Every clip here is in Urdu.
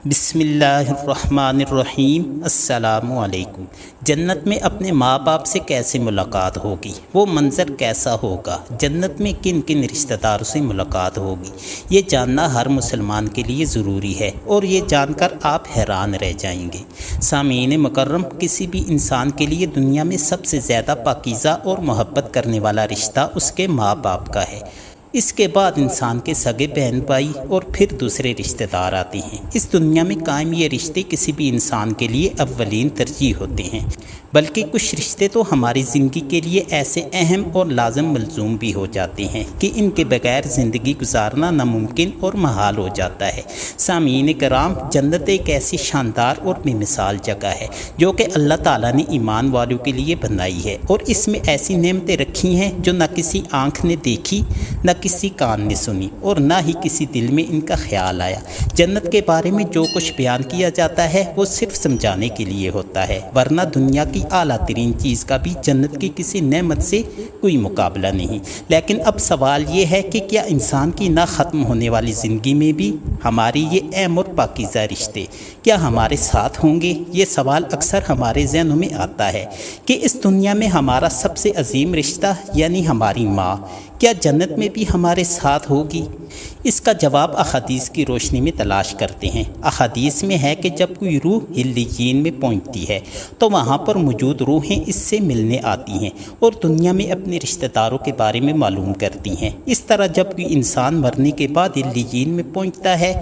بسم اللہ الرحمن الرحیم۔ السلام علیکم۔ جنت میں اپنے ماں باپ سے کیسے ملاقات ہوگی؟ وہ منظر کیسا ہوگا؟ جنت میں کن کن رشتہ داروں سے ملاقات ہوگی؟ یہ جاننا ہر مسلمان کے لیے ضروری ہے، اور یہ جان کر آپ حیران رہ جائیں گے۔ سامعین مکرم، کسی بھی انسان کے لیے دنیا میں سب سے زیادہ پاکیزہ اور محبت کرنے والا رشتہ اس کے ماں باپ کا ہے۔ اس کے بعد انسان کے سگے بہن بھائی اور پھر دوسرے رشتہ دار آتے ہیں۔ اس دنیا میں قائم یہ رشتے کسی بھی انسان کے لیے اولین ترجیح ہوتے ہیں، بلکہ کچھ رشتے تو ہماری زندگی کے لیے ایسے اہم اور لازم ملزوم بھی ہو جاتے ہیں کہ ان کے بغیر زندگی گزارنا ناممکن اور محال ہو جاتا ہے۔ سامعین کرام، جنت ایک ایسی شاندار اور بے مثال جگہ ہے جو کہ اللہ تعالیٰ نے ایمان والوں کے لیے بنائی ہے، اور اس میں ایسی نعمتیں رکھی ہیں جو نہ کسی آنکھ نے دیکھی، نہ کسی کان نے سنی، اور نہ ہی کسی دل میں ان کا خیال آیا۔ جنت کے بارے میں جو کچھ بیان کیا جاتا ہے وہ صرف سمجھانے کے لیے ہوتا ہے، ورنہ دنیا کی اعلیٰ ترین چیز کا بھی جنت کی کسی نعمت سے کوئی مقابلہ نہیں۔ لیکن اب سوال یہ ہے کہ کیا انسان کی نہ ختم ہونے والی زندگی میں بھی ہماری یہ اہم اور پاکیزہ رشتے کیا ہمارے ساتھ ہوں گے؟ یہ سوال اکثر ہمارے ذہنوں میں آتا ہے کہ اس دنیا میں ہمارا سب سے عظیم رشتہ یعنی ہماری ماں کیا جنت میں بھی ہمارے ساتھ ہوگی؟ اس کا جواب احادیث کی روشنی میں تلاش کرتے ہیں۔ احادیث میں ہے کہ جب کوئی روح علیین میں پہنچتی ہے تو وہاں پر موجود روحیں اس سے ملنے آتی ہیں اور دنیا میں اپنے رشتہ داروں کے بارے میں معلوم کرتی ہیں۔ اس طرح جب کوئی انسان مرنے کے بعد علیین میں پہنچتا ہے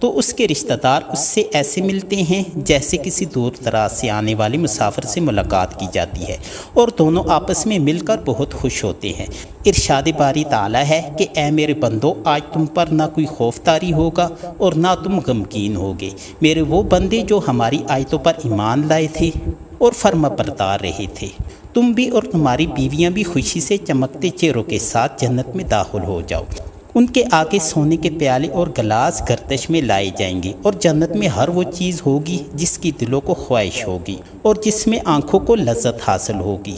تو اس کے رشتہ دار اس سے ایسے ملتے ہیں جیسے کسی دور دراز سے آنے والے مسافر سے ملاقات کی جاتی ہے، اور دونوں آپس میں مل کر بہت خوش ہوتے ہیں۔ ارشاد باری تعالیٰ ہے کہ اے میرے بندو، آج تم پر نہ کوئی خوف طاری ہوگا اور نہ تم غمگین ہوگے، میرے وہ بندے جو ہماری آیتوں پر ایمان لائے تھے اور فرما بردار رہے تھے۔ تم بھی اور تمہاری بیویاں بھی خوشی سے چمکتے چہروں کے ساتھ جنت میں داخل ہو جاؤ۔ ان کے آگے سونے کے پیالے اور گلاس گردش میں لائے جائیں گے، اور جنت میں ہر وہ چیز ہوگی جس کی دلوں کو خواہش ہوگی اور جس میں آنکھوں کو لذت حاصل ہوگی۔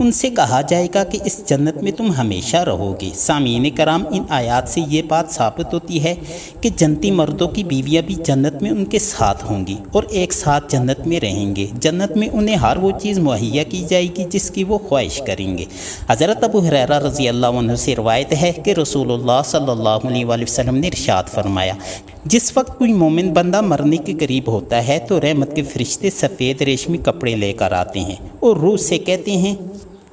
ان سے کہا جائے گا کہ اس جنت میں تم ہمیشہ رہو گے۔ سامعین کرام، ان آیات سے یہ بات ثابت ہوتی ہے کہ جنتی مردوں کی بیویاں بھی جنت میں ان کے ساتھ ہوں گی اور ایک ساتھ جنت میں رہیں گے۔ جنت میں انہیں ہر وہ چیز مہیا کی جائے گی جس کی وہ خواہش کریں گے۔ حضرت ابو ہریرہ رضی اللہ عنہ سے روایت ہے کہ رسول اللہ صلی اللہ علیہ وآلہ وسلم نے ارشاد فرمایا، جس وقت کوئی مومن بندہ مرنے کے قریب ہوتا ہے تو رحمت کے فرشتے سفید ریشمی کپڑے لے کر آتے ہیں اور روح سے کہتے ہیں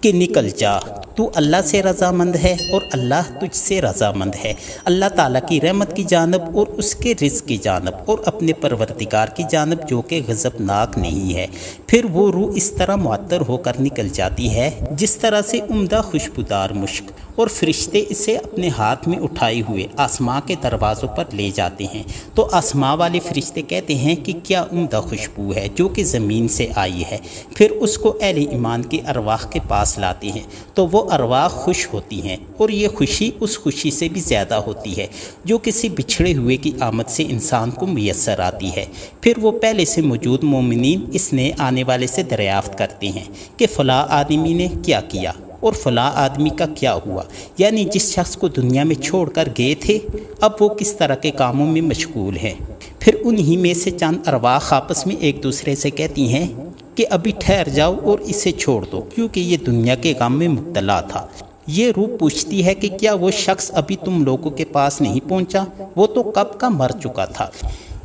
کہ نکل جا، تو اللہ سے رضامند ہے اور اللہ تجھ سے رضامند ہے، اللہ تعالیٰ کی رحمت کی جانب اور اس کے رزق کی جانب اور اپنے پروردگار کی جانب جو کہ غضبناک نہیں ہے۔ پھر وہ روح اس طرح معطر ہو کر نکل جاتی ہے جس طرح سے عمدہ خوشبودار مشک، اور فرشتے اسے اپنے ہاتھ میں اٹھائے ہوئے آسماں کے دروازوں پر لے جاتے ہیں تو آسماں والے فرشتے کہتے ہیں کہ کیا عمدہ خوشبو ہے جو کہ زمین سے آئی ہے۔ پھر اس کو اہل ایمان کی ارواح کے پاس لاتے ہیں تو وہ ارواح خوش ہوتی ہیں، اور یہ خوشی اس خوشی سے بھی زیادہ ہوتی ہے جو کسی بچھڑے ہوئے کی آمد سے انسان کو میسر آتی ہے۔ پھر وہ پہلے سے موجود مومنین اس نئے آنے والے سے دریافت کرتے ہیں کہ فلاں آدمی نے کیا کیا اور فلاں آدمی کا کیا ہوا، یعنی جس شخص کو دنیا میں چھوڑ کر گئے تھے اب وہ کس طرح کے کاموں میں مشغول ہیں۔ پھر انہی میں سے چند ارواح آپس میں ایک دوسرے سے کہتی ہیں کہ ابھی ٹھہر جاؤ اور اسے چھوڑ دو کیونکہ یہ دنیا کے غم میں مبتلا تھا۔ یہ روح پوچھتی ہے کہ کیا وہ شخص ابھی تم لوگوں کے پاس نہیں پہنچا؟ وہ تو کب کا مر چکا تھا۔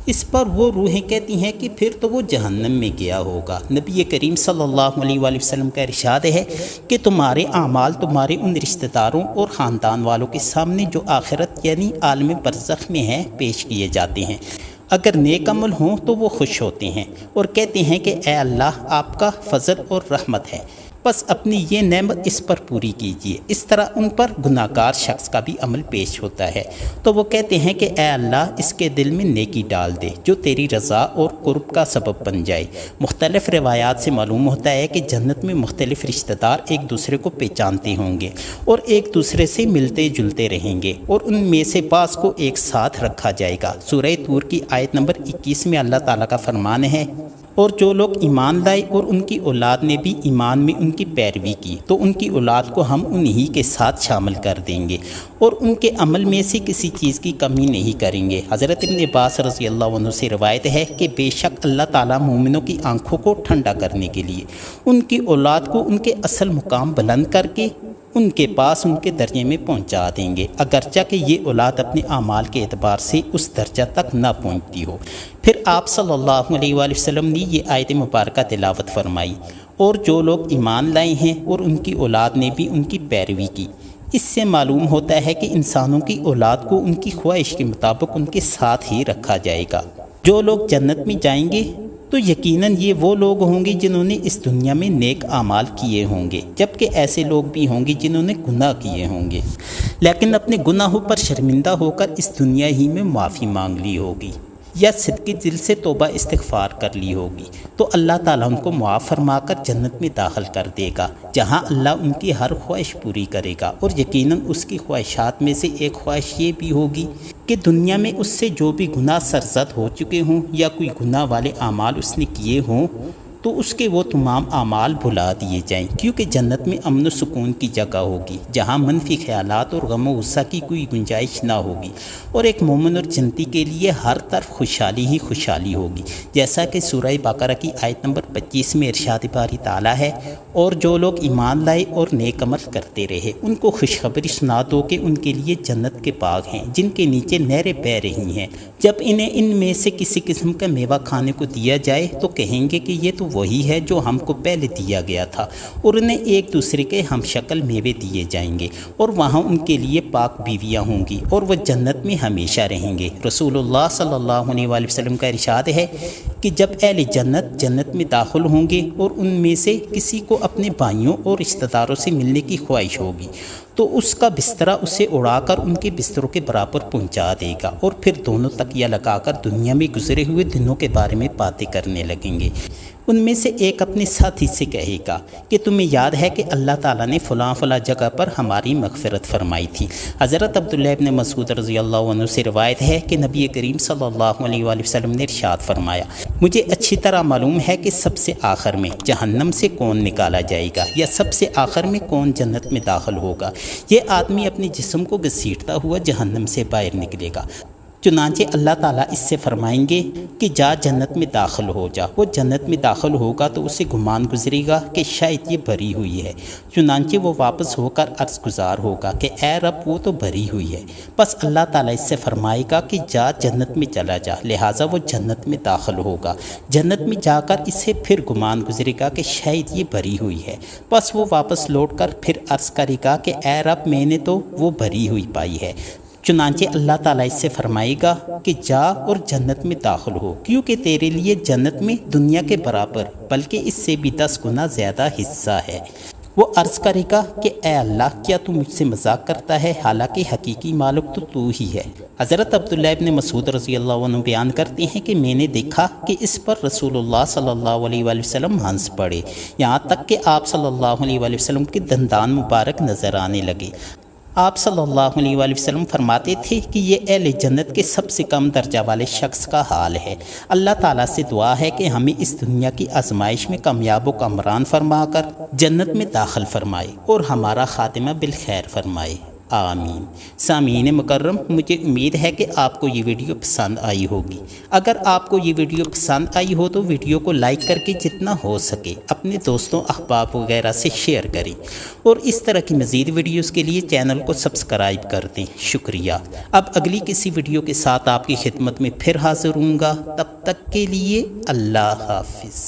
اس پر وہ روحیں کہتی ہیں کہ پھر تو وہ جہنم میں گیا ہوگا۔ نبی کریم صلی اللہ علیہ وآلہ وسلم کا ارشاد ہے کہ تمہارے اعمال تمہارے ان رشتہ داروں اور خاندان والوں کے سامنے جو آخرت یعنی عالم برزخ میں ہیں پیش کیے جاتے ہیں۔ اگر نیک عمل ہوں تو وہ خوش ہوتے ہیں اور کہتے ہیں کہ اے اللہ، آپ کا فضل اور رحمت ہے، بس اپنی یہ نعمت اس پر پوری کیجیے۔ اس طرح ان پر گناہ گار شخص کا بھی عمل پیش ہوتا ہے تو وہ کہتے ہیں کہ اے اللہ، اس کے دل میں نیکی ڈال دے جو تیری رضا اور قرب کا سبب بن جائے۔ مختلف روایات سے معلوم ہوتا ہے کہ جنت میں مختلف رشتہ دار ایک دوسرے کو پہچانتے ہوں گے اور ایک دوسرے سے ملتے جلتے رہیں گے، اور ان میں سے بعض کو ایک ساتھ رکھا جائے گا۔ سورہ طور کی آیت نمبر 21 میں اللہ تعالیٰ کا فرمان ہے، اور جو لوگ ایمان لائے اور ان کی اولاد نے بھی ایمان میں ان کی پیروی کی تو ان کی اولاد کو ہم انہی کے ساتھ شامل کر دیں گے اور ان کے عمل میں سے کسی چیز کی کمی نہیں کریں گے۔ حضرت ابن عباس رضی اللہ عنہ سے روایت ہے کہ بے شک اللہ تعالیٰ مومنوں کی آنکھوں کو ٹھنڈا کرنے کے لیے ان کی اولاد کو ان کے اصل مقام بلند کر کے ان کے پاس ان کے درجے میں پہنچا دیں گے، اگرچہ کہ یہ اولاد اپنے اعمال کے اعتبار سے اس درجہ تک نہ پہنچتی ہو۔ پھر آپ صلی اللہ علیہ وآلہ وسلم نے یہ آیت مبارکہ تلاوت فرمائی، اور جو لوگ ایمان لائے ہیں اور ان کی اولاد نے بھی ان کی پیروی کی۔ اس سے معلوم ہوتا ہے کہ انسانوں کی اولاد کو ان کی خواہش کے مطابق ان کے ساتھ ہی رکھا جائے گا۔ جو لوگ جنت میں جائیں گے تو یقیناً یہ وہ لوگ ہوں گے جنہوں نے اس دنیا میں نیک اعمال کیے ہوں گے، جبکہ ایسے لوگ بھی ہوں گے جنہوں نے گناہ کیے ہوں گے لیکن اپنے گناہوں پر شرمندہ ہو کر اس دنیا ہی میں معافی مانگ لی ہوگی یا صدقے دل سے توبہ استغفار کر لی ہوگی، تو اللہ تعالیٰ ان کو معاف فرما کر جنت میں داخل کر دے گا، جہاں اللہ ان کی ہر خواہش پوری کرے گا۔ اور یقیناً اس کی خواہشات میں سے ایک خواہش یہ بھی ہوگی کہ دنیا میں اس سے جو بھی گناہ سرزد ہو چکے ہوں یا کوئی گناہ والے اعمال اس نے کیے ہوں تو اس کے وہ تمام اعمال بھلا دیے جائیں، کیونکہ جنت میں امن و سکون کی جگہ ہوگی جہاں منفی خیالات اور غم و غصہ کی کوئی گنجائش نہ ہوگی، اور ایک مومن اور جنتی کے لیے ہر طرف خوشحالی ہی خوشحالی ہوگی، جیسا کہ سورہ بقرہ کی آیت نمبر 25 میں ارشاد باری تعالیٰ ہے، اور جو لوگ ایمان لائے اور نیک عمل کرتے رہے ان کو خوشخبری سنا دو کہ ان کے لیے جنت کے باغ ہیں جن کے نیچے نہریں بہہ رہی ہیں، جب انہیں ان میں سے کسی قسم کا میوہ کھانے کو دیا جائے تو کہیں گے کہ یہ تو وہی ہے جو ہم کو پہلے دیا گیا تھا، اور انہیں ایک دوسرے کے ہم شکل میوے دیے جائیں گے، اور وہاں ان کے لیے پاک بیویاں ہوں گی اور وہ جنت میں ہمیشہ رہیں گے۔ رسول اللہ صلی اللہ علیہ وآلہ وسلم کا ارشاد ہے کہ جب اہل جنت میں داخل ہوں گے اور ان میں سے کسی کو اپنے بھائیوں اور رشتہ داروں سے ملنے کی خواہش ہوگی تو اس کا بسترہ اسے اڑا کر ان کے بستروں کے برابر پہنچا دے گا، اور پھر دونوں تکیہ لگا کر دنیا میں گزرے ہوئے دنوں کے بارے میں باتیں کرنے لگیں گے۔ ان میں سے ایک اپنے ساتھی سے کہے گا کہ تمہیں یاد ہے کہ اللہ تعالیٰ نے فلاں فلاں جگہ پر ہماری مغفرت فرمائی تھی۔ حضرت عبداللہ ابن مسعود رضی اللہ عنہ سے روایت ہے کہ نبی کریم صلی اللہ علیہ وآلہ وسلم نے ارشاد فرمایا، مجھے اچھی طرح معلوم ہے کہ سب سے آخر میں جہنم سے کون نکالا جائے گا یا سب سے آخر میں کون جنت میں داخل ہوگا۔ یہ آدمی اپنے جسم کو گھسیٹتا ہوا جہنم سے باہر نکلے گا، چنانچہ اللہ تعالیٰ اس سے فرمائیں گے کہ جا جنت میں داخل ہو جا۔ وہ جنت میں داخل ہوگا تو اسے گمان گزرے گا کہ شاید یہ بھری ہوئی ہے، چنانچہ وہ واپس ہو کر عرض گزار ہوگا کہ اے رب وہ تو بھری ہوئی ہے، بس اللہ تعالیٰ اس سے فرمائے گا کہ جا جنت میں چلا جا، لہٰذا وہ جنت میں داخل ہوگا۔ جنت میں جا کر اسے پھر گمان گزرے گا کہ شاید یہ بھری ہوئی ہے، بس وہ واپس لوٹ کر پھر عرض کرے گا کہ اے رب میں نے تو وہ بھری ہوئی پائی ہے، چنانچہ اللہ تعالیٰ اس سے فرمائے گا کہ جا اور جنت میں داخل ہو، کیونکہ تیرے لیے جنت میں دنیا کے برابر بلکہ اس سے بھی 10 گنا زیادہ حصہ ہے۔ وہ عرض کرے گا کہ اے اللہ کیا تو مجھ سے مذاق کرتا ہے، حالانکہ حقیقی مالک تو ہی ہے۔ حضرت عبداللہ ابن مسعود رضی اللہ عنہ بیان کرتے ہیں کہ میں نے دیکھا کہ اس پر رسول اللہ صلی اللہ علیہ وآلہ وسلم ہنس پڑے، یہاں تک کہ آپ صلی اللہ علیہ وآلہ وسلم کے دندان مبارک نظر آنے لگے۔ آپ صلی اللہ علیہ وآلہ وسلم فرماتے تھے کہ یہ اہل جنت کے سب سے کم درجہ والے شخص کا حال ہے۔ اللہ تعالیٰ سے دعا ہے کہ ہمیں اس دنیا کی آزمائش میں کامیاب و کامران فرما کر جنت میں داخل فرمائے اور ہمارا خاتمہ بالخیر فرمائے، آمین۔ سامعین مکرم، مجھے امید ہے کہ آپ کو یہ ویڈیو پسند آئی ہوگی۔ اگر آپ کو یہ ویڈیو پسند آئی ہو تو ویڈیو کو لائک کر کے جتنا ہو سکے اپنے دوستوں احباب وغیرہ سے شیئر کریں، اور اس طرح کی مزید ویڈیوز کے لیے چینل کو سبسکرائب کر دیں۔ شکریہ۔ اب اگلی کسی ویڈیو کے ساتھ آپ کی خدمت میں پھر حاضر ہوں گا، تب تک کے لیے اللہ حافظ۔